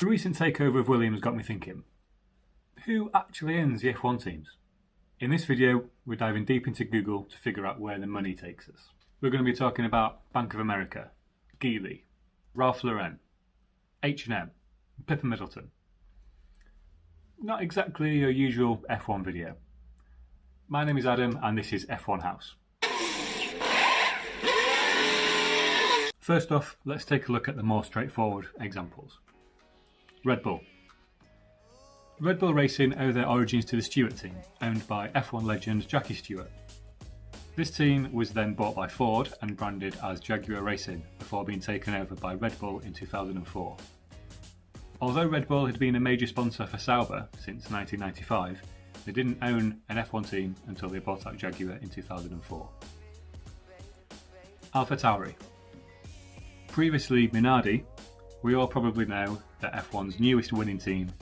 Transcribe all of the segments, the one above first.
The recent takeover of Williams got me thinking, who actually owns the F1 teams? In this video, we're diving deep into Google to figure out where the money takes us. We're going to be talking about Bank of America, Geely, Ralph Lauren, H&M, Pippa Middleton. Not exactly your usual F1 video. My name is Adam and this is F1 House. First off, let's take a look at the more straightforward examples. Red Bull. Red Bull Racing owe their origins to the Stewart team, owned by F1 legend Jackie Stewart. This team was then bought by Ford and branded as Jaguar Racing before being taken over by Red Bull in 2004. Although Red Bull had been a major sponsor for Sauber since 1995, they didn't own an F1 team until they bought out Jaguar in 2004. Alfa Towery. Previously Minardi, we all probably know that F1's newest winning team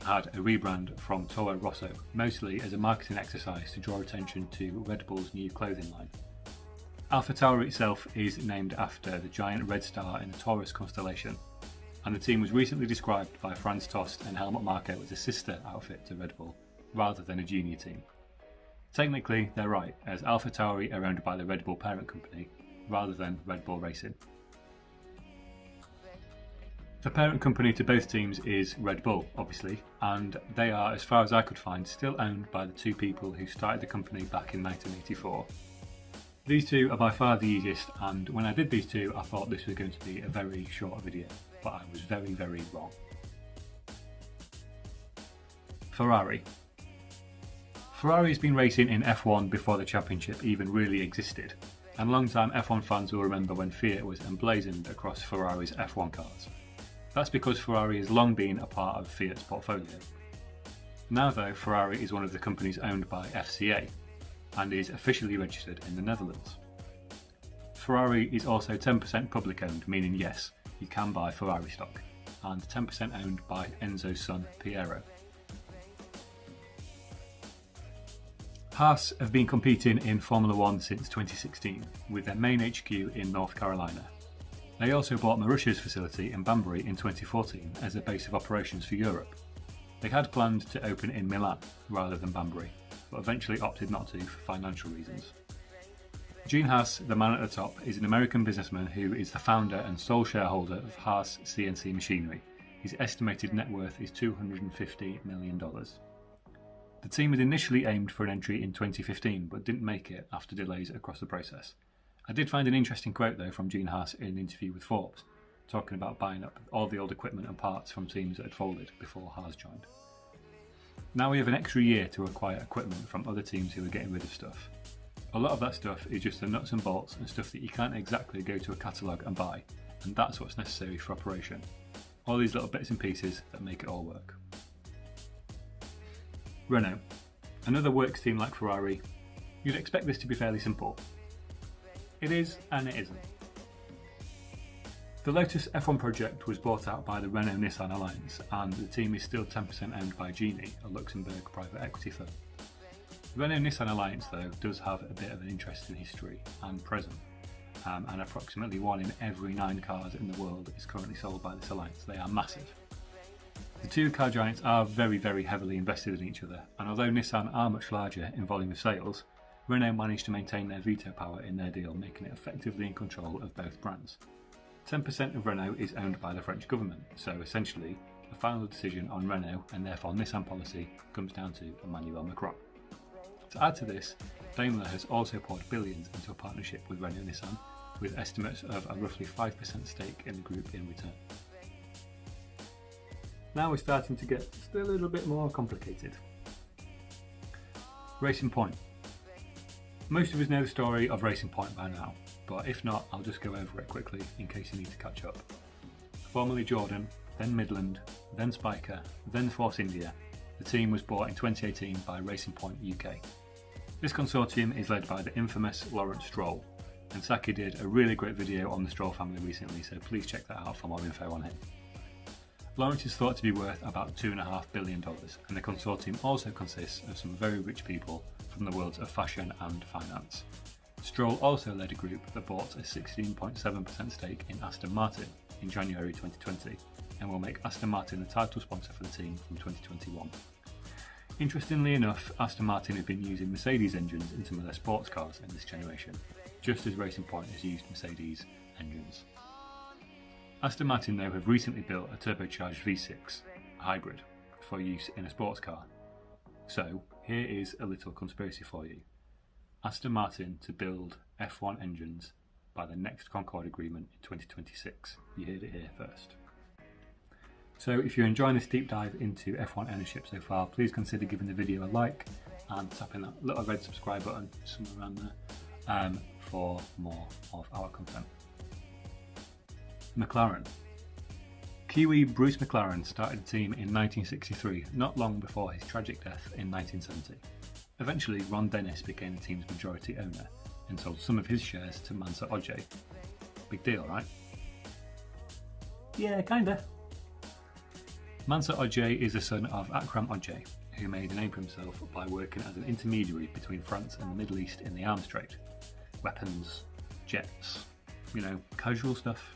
had a rebrand from Toro Rosso, mostly as a marketing exercise to draw attention to Red Bull's new clothing line. Alfa Tauri itself is named after the giant red star in the Taurus constellation, and the team was recently described by Franz Tost and Helmut Marko as a sister outfit to Red Bull, rather than a junior team. Technically, they're right, as Alfa Tauri are owned by the Red Bull parent company, rather than Red Bull Racing. The parent company to both teams is Red Bull, obviously, and they are, as far as I could find, still owned by the two people who started the company back in 1984. These two are by far the easiest, and when I did these two I thought this was going to be a very short video, but I was very, very wrong. Ferrari. Ferrari has been racing in F1 before the championship even really existed, and long-time F1 fans will remember when Fiat was emblazoned across Ferrari's F1 cars. That's because Ferrari has long been a part of Fiat's portfolio. Now though, Ferrari is one of the companies owned by FCA and is officially registered in the Netherlands. Ferrari is also 10% public owned, meaning yes, you can buy Ferrari stock, and 10% owned by Enzo's son Piero. Haas have been competing in Formula 1 since 2016, with their main HQ in North Carolina. They also bought Marussia's facility in Banbury in 2014 as a base of operations for Europe. They had planned to open in Milan rather than Banbury, but eventually opted not to for financial reasons. Gene Haas, the man at the top, is an American businessman who is the founder and sole shareholder of Haas CNC Machinery. His estimated net worth is $250 million. The team had initially aimed for an entry in 2015 but didn't make it after delays across the process. I did find an interesting quote though from Gene Haas in an interview with Forbes, talking about buying up all the old equipment and parts from teams that had folded before Haas joined. Now we have an extra year to acquire equipment from other teams who are getting rid of stuff. A lot of that stuff is just the nuts and bolts and stuff that you can't exactly go to a catalogue and buy, and that's what's necessary for operation. All these little bits and pieces that make it all work. Renault. Another works team like Ferrari. You'd expect this to be fairly simple. It is, and it isn't. The Lotus F1 project was bought out by the Renault-Nissan Alliance, and the team is still 10% owned by Genie, a Luxembourg private equity firm. The Renault-Nissan Alliance, though, does have a bit of an interesting history and present, and approximately 1 in every 9 cars in the world is currently sold by this alliance. They are massive. The two car giants are very, very heavily invested in each other, and although Nissan are much larger in volume of sales, Renault managed to maintain their veto power in their deal, making it effectively in control of both brands. 10% of Renault is owned by the French government, so essentially, the final decision on Renault and therefore Nissan policy comes down to Emmanuel Macron. To add to this, Daimler has also poured billions into a partnership with Renault-Nissan, with estimates of a roughly 5% stake in the group in return. Now we're starting to get just a little bit more complicated. Racing Point. Most of us know the story of Racing Point by now, but if not, I'll just go over it quickly in case you need to catch up. Formerly Jordan, then Midland, then Spiker, then Force India, the team was bought in 2018 by Racing Point UK. This consortium is led by the infamous Lawrence Stroll, and Saki did a really great video on the Stroll family recently, so please check that out for more info on him. Lawrence is thought to be worth about $2.5 billion, and the consortium also consists of some very rich people from the worlds of fashion and finance. Stroll also led a group that bought a 16.7% stake in Aston Martin in January 2020, and will make Aston Martin the title sponsor for the team from 2021. Interestingly enough, Aston Martin have been using Mercedes engines in some of their sports cars in this generation, just as Racing Point has used Mercedes engines. Aston Martin though have recently built a turbocharged V6 hybrid for use in a sports car. So here is a little conspiracy for you. Aston Martin to build F1 engines by the next Concorde Agreement in 2026. You heard it here first. So if you're enjoying this deep dive into F1 ownership so far, please consider giving the video a like and tapping that little red subscribe button somewhere around there for more of our content. McLaren. Kiwi Bruce McLaren started the team in 1963, not long before his tragic death in 1970. Eventually, Ron Dennis became the team's majority owner and sold some of his shares to Mansa Ogier. Big deal, right? Yeah, kinda. Mansa Ogier is the son of Akram Ogier, who made a name for himself by working as an intermediary between France and the Middle East in the arms trade. Weapons, jets, casual stuff.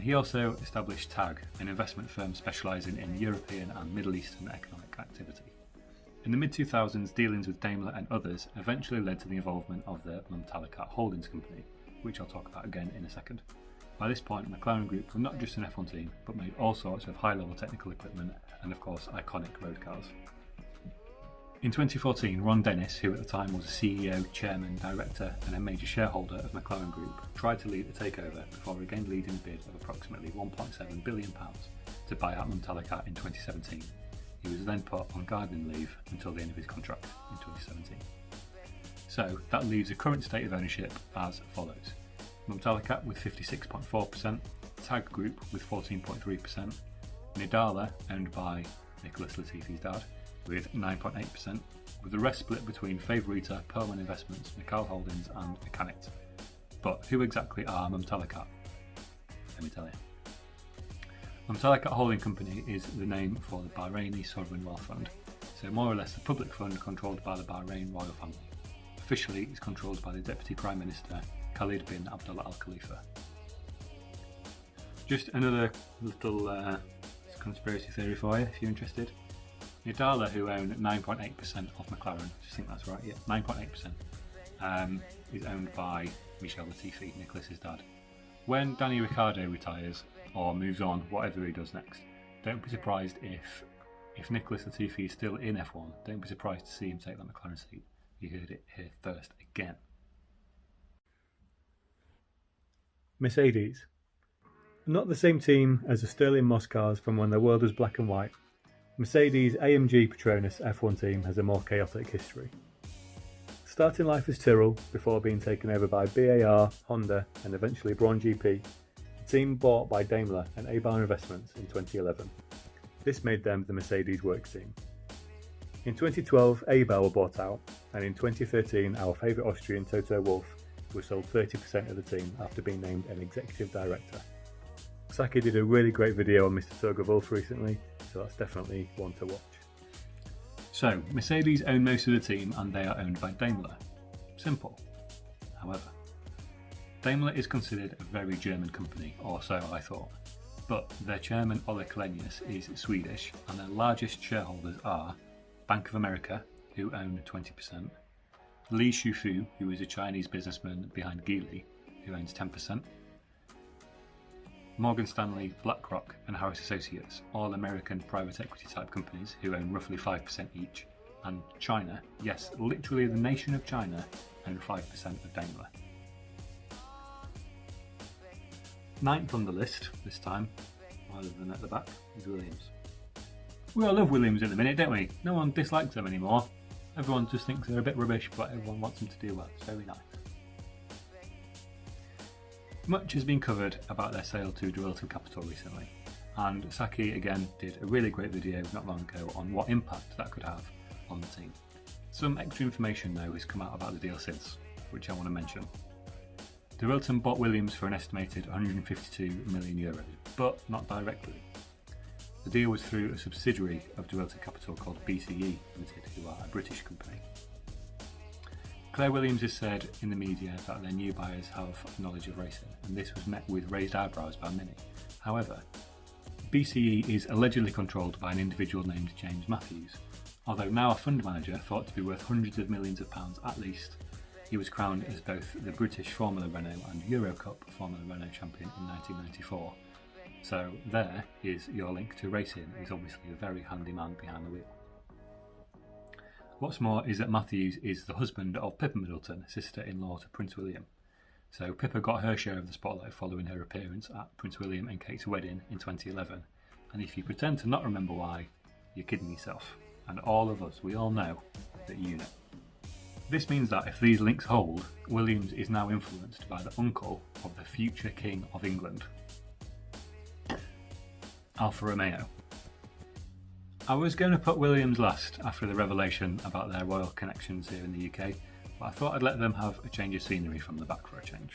He also established TAG, an investment firm specialising in European and Middle Eastern economic activity. In the mid-2000s, dealings with Daimler and others eventually led to the involvement of the Mumtalakat Holdings Company, which I'll talk about again in a second. By this point, McLaren Group were not just an F1 team, but made all sorts of high-level technical equipment and, of course, iconic road cars. In 2014, Ron Dennis, who at the time was a CEO, chairman, director and a major shareholder of McLaren Group, tried to lead the takeover before again leading a bid of approximately £1.7 billion to buy out Mumtalakat in 2017. He was then put on gardening leave until the end of his contract in 2017. So that leaves the current state of ownership as follows. Mumtalakat with 56.4%, TAG Group with 14.3%, Nidala, owned by Nicholas Latifi's dad, with 9.8%, with the rest split between Favorita, Perlman Investments, Mikal Holdings and Mechanic. But who exactly are Mumtalakat? Let me tell you. Mumtalakat Holding Company is the name for the Bahraini Sovereign Wealth Fund, so more or less a public fund controlled by the Bahrain royal family. Officially, it's controlled by the Deputy Prime Minister Khalid bin Abdullah Al Khalifa. Just another little conspiracy theory for you, if you're interested. Nidala, who own 9.8% of McLaren, I think that's right, yeah, 9.8%, is owned by Michel Latifi, Nicholas's dad. When Danny Ricciardo retires, or moves on, whatever he does next, don't be surprised if Nicholas Latifi is still in F1, don't be surprised to see him take that McLaren seat. You heard it here first again. Mercedes. Not the same team as the Sterling Moss cars from when the world was black and white. Mercedes AMG Petronas F1 team has a more chaotic history. Starting life as Tyrrell before being taken over by BAR, Honda and eventually Braun GP, the team bought by Daimler and Abar Investments in 2011. This made them the Mercedes Works team. In 2012 Abar were bought out, and in 2013 our favourite Austrian Toto Wolff was sold 30% of the team after being named an executive director. Saki did a really great video on Mr. Turgo Wolff recently, so that's definitely one to watch. So, Mercedes own most of the team and they are owned by Daimler. Simple. However, Daimler is considered a very German company, or so I thought, but their chairman Olle Källenius is Swedish and their largest shareholders are Bank of America, who own 20%, Li Shufu, who is a Chinese businessman behind Geely, who owns 10%, Morgan Stanley, BlackRock and Harris Associates, all American private equity type companies who own roughly 5% each, and China, yes, literally the nation of China, own 5% of Daimler. Ninth on the list, this time, rather than at the back, is Williams. We all love Williams at the minute, don't we? No one dislikes them anymore. Everyone just thinks they're a bit rubbish, but everyone wants them to do well. It's very nice. Much has been covered about their sale to Derivatives Capital recently, and Saki again did a really great video not long ago on what impact that could have on the team. Some extra information though has come out about the deal since, which I want to mention. Derivatives bought Williams for an estimated €152 million, but not directly. The deal was through a subsidiary of Derivatives Capital called BCE Limited, who are a British company. Claire Williams has said in the media that their new buyers have knowledge of racing, and this was met with raised eyebrows by many. However, BCE is allegedly controlled by an individual named James Matthews. Although now a fund manager thought to be worth hundreds of millions of pounds at least, he was crowned as both the British Formula Renault and Euro Cup Formula Renault champion in 1994. So there is your link to racing. He's obviously a very handy man behind the wheel. What's more is that Matthews is the husband of Pippa Middleton, sister-in-law to Prince William. So Pippa got her share of the spotlight following her appearance at Prince William and Kate's wedding in 2011. And if you pretend to not remember why, you're kidding yourself. And all of us, we all know that you know. This means that if these links hold, Williams is now influenced by the uncle of the future King of England, Alfa Romeo. I was going to put Williams last after the revelation about their royal connections here in the UK, but I thought I'd let them have a change of scenery from the back for a change.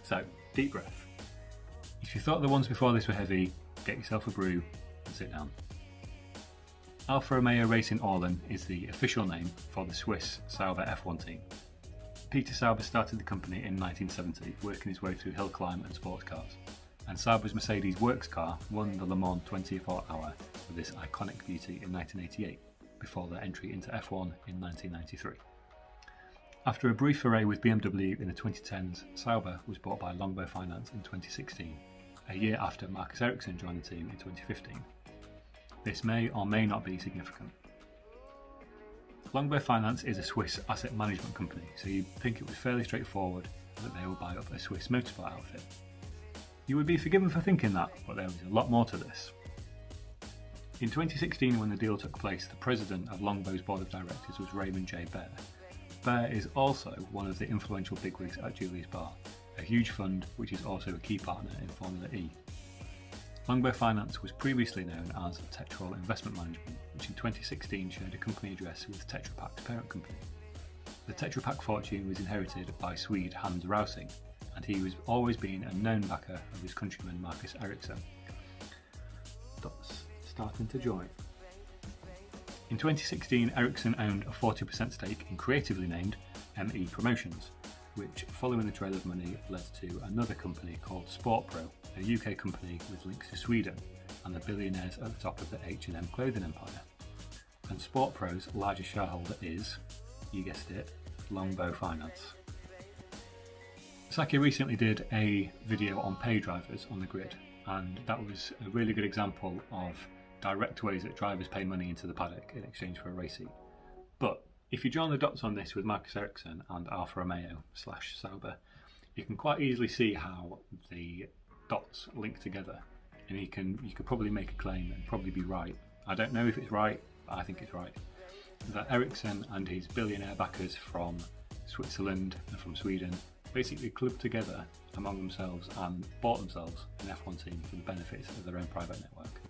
So, deep breath. If you thought the ones before this were heavy, get yourself a brew and sit down. Alfa Romeo Racing Orlen is the official name for the Swiss Sauber F1 team. Peter Sauber started the company in 1970, working his way through hill climb and sports cars, and Sauber's Mercedes works car won the Le Mans 24 Hour with this iconic beauty in 1988, before their entry into F1 in 1993. After a brief foray with BMW in the 2010s, Sauber was bought by Longbow Finance in 2016, a year after Marcus Ericsson joined the team in 2015. This may or may not be significant. Longbow Finance is a Swiss asset management company, so you'd think it was fairly straightforward that they would buy up a Swiss motorsport outfit. You would be forgiven for thinking that, but there was a lot more to this. In 2016, when the deal took place, the president of Longbow's board of directors was Raymond J. Baer. Baer is also one of the influential bigwigs at Julius Baer, a huge fund which is also a key partner in Formula E. Longbow Finance was previously known as Tetrol Investment Management, which in 2016 shared a company address with Tetra Pak's parent company. The Tetra Pak fortune was inherited by Swede Hans Rausing, and he was always been a known backer of his countryman Marcus Ericsson. That's starting to join. In 2016, Ericsson owned a 40% stake in creatively named ME Promotions, which, following the trail of money, led to another company called SportPro, a UK company with links to Sweden and the billionaires at the top of the H&M clothing empire. And SportPro's largest shareholder is, you guessed it, Longbow Finance. Saki recently did a video on pay drivers on the grid, and that was a really good example of direct ways that drivers pay money into the paddock in exchange for a race seat. But if you join the dots on this with Marcus Ericsson and Alfa Romeo / Sauber, you can quite easily see how the dots link together, and you could probably make a claim and probably be right. I don't know if it's right, but I think it's right. That Ericsson and his billionaire backers from Switzerland and from Sweden basically clubbed together among themselves and bought themselves an F1 team for the benefits of their own private network.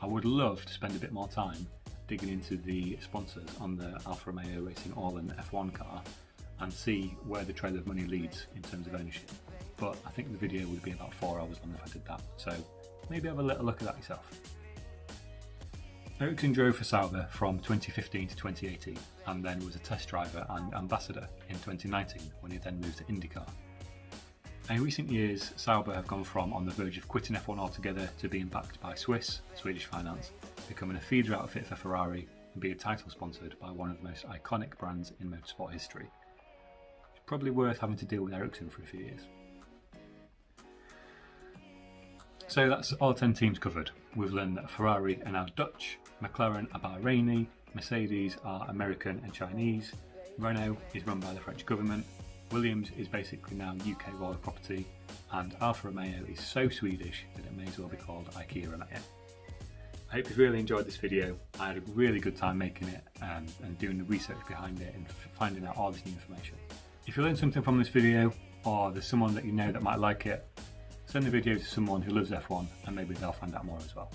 I would love to spend a bit more time digging into the sponsors on the Alfa Romeo Racing Orlen F1 car and see where the trail of money leads in terms of ownership. But I think the video would be about 4 hours long if I did that, so maybe have a little look at that yourself. Ericsson drove for Sauber from 2015 to 2018 and then was a test driver and ambassador in 2019 when he then moved to IndyCar. In recent years, Sauber have gone from on the verge of quitting F1 altogether to being backed by Swedish finance, becoming a feeder outfit for Ferrari and being title sponsored by one of the most iconic brands in motorsport history. It's probably worth having to deal with Ericsson for a few years. So that's all 10 teams covered. We've learned that Ferrari are now Dutch, McLaren are Bahraini, Mercedes are American and Chinese, Renault is run by the French government, Williams is basically now UK royal property, and Alfa Romeo is so Swedish that it may as well be called IKEA Romeo. I hope you've really enjoyed this video. I had a really good time making it and doing the research behind it and finding out all this new information. If you learned something from this video, or there's someone that you know that might like it, send the video to someone who loves F1 and maybe they'll find out more as well.